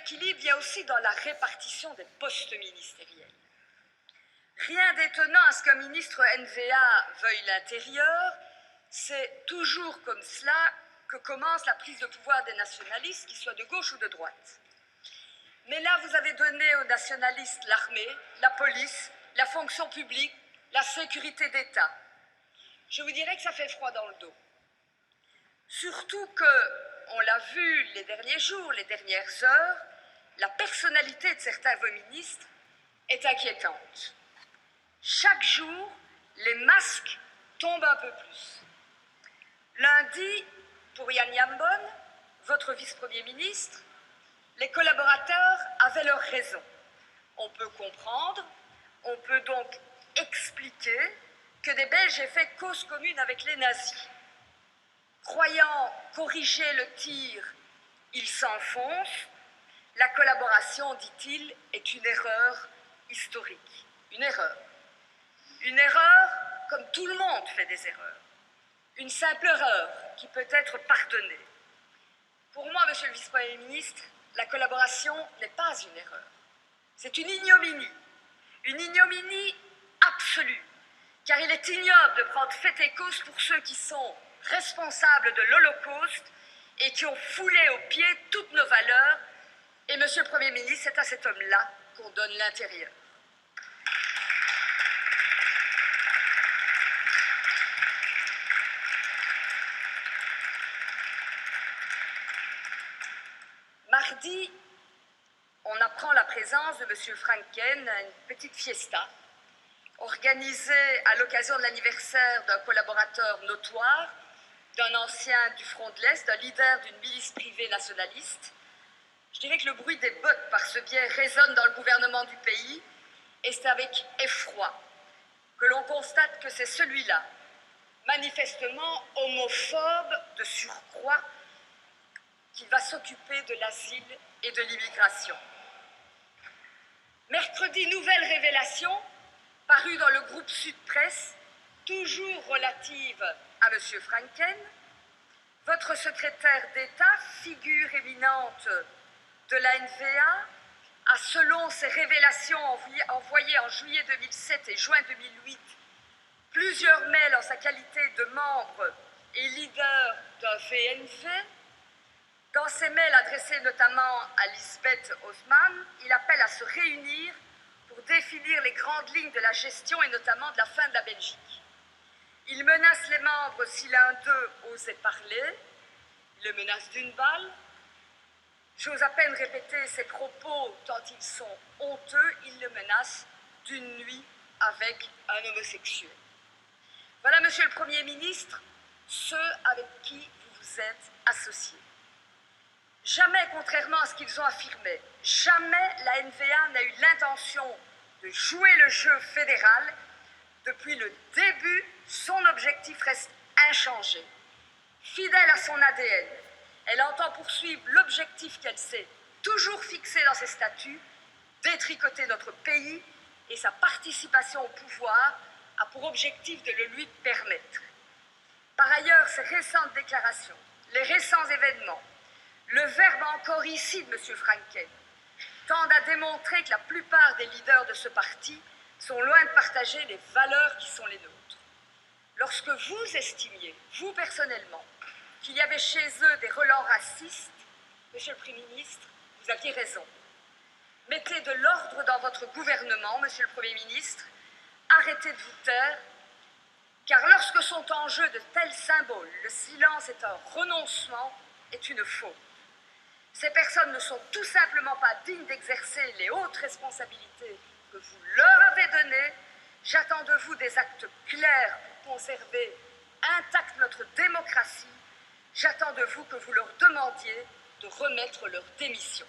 déséquilibre vient aussi dans la répartition des postes ministériels. Rien d'étonnant à ce qu'un ministre NVA veuille l'intérieur, c'est toujours comme cela que commence la prise de pouvoir des nationalistes, qu'ils soient de gauche ou de droite. Mais là, vous avez donné aux nationalistes l'armée, la police, la fonction publique, la sécurité d'État. Je vous dirais que ça fait froid dans le dos. Surtout que, on l'a vu les derniers jours, les dernières heures, la personnalité de certains de vos ministres est inquiétante. Chaque jour, les masques tombent un peu plus. Lundi, pour Yann Yambon, votre vice-premier ministre, les collaborateurs avaient leur raison. On peut comprendre, on peut donc expliquer que des Belges aient fait cause commune avec les nazis. Croyant corriger le tir, ils s'enfoncent. La collaboration, dit-il, est une erreur historique. Une erreur. Une erreur comme tout le monde fait des erreurs. Une simple erreur qui peut être pardonnée. Pour moi, monsieur le vice-premier ministre, la collaboration n'est pas une erreur. C'est une ignominie absolue, car il est ignoble de prendre fait et cause pour ceux qui sont responsables de l'Holocauste et qui ont foulé aux pieds toutes nos valeurs. Et monsieur le Premier ministre, c'est à cet homme-là qu'on donne l'intérieur. Mardi, on apprend la présence de M. Franken à une petite fiesta organisée à l'occasion de l'anniversaire d'un collaborateur notoire, d'un ancien du Front de l'Est, d'un leader d'une milice privée nationaliste. Je dirais que le bruit des bottes par ce biais résonne dans le gouvernement du pays, et c'est avec effroi que l'on constate que c'est celui-là, manifestement homophobe de surcroît, qui va s'occuper de l'asile et de l'immigration. Mercredi, nouvelle révélation, parue dans le groupe Sud Presse, toujours relative à M. Franken. Votre secrétaire d'État, figure éminente de la NVA, a, selon ses révélations envoyées en juillet 2007 et juin 2008, plusieurs mails en sa qualité de membre et leader d'un VNV. Dans ces mails adressés notamment à Lisbeth Osman, il appelle à se réunir pour définir les grandes lignes de la gestion et notamment de la fin de la Belgique. Il menace les membres si l'un d'eux osait parler. Il le menace d'une balle. J'ose à peine répéter ses propos tant ils sont honteux. Il le menace d'une nuit avec un homosexuel. Voilà, monsieur le Premier ministre, ceux avec qui vous vous êtes associés. Jamais, contrairement à ce qu'ils ont affirmé, jamais la NVA n'a eu l'intention de jouer le jeu fédéral. Depuis le début, son objectif reste inchangé. Fidèle à son ADN, elle entend poursuivre l'objectif qu'elle s'est toujours fixé dans ses statuts, détricoter notre pays, et sa participation au pouvoir a pour objectif de le lui permettre. Par ailleurs, ces récentes déclarations, les récents événements, le verbe encore ici de M. Franken, tendent à démontrer que la plupart des leaders de ce parti sont loin de partager les valeurs qui sont les nôtres. Lorsque vous estimiez, vous personnellement, qu'il y avait chez eux des relents racistes, Monsieur le Premier ministre, vous aviez raison. Mettez de l'ordre dans votre gouvernement, Monsieur le Premier ministre, arrêtez de vous taire, car lorsque sont en jeu de tels symboles, le silence est un renoncement, est une faute. Ces personnes ne sont tout simplement pas dignes d'exercer les hautes responsabilités que vous leur avez données. J'attends de vous des actes clairs pour conserver intacte notre démocratie. J'attends de vous que vous leur demandiez de remettre leur démission.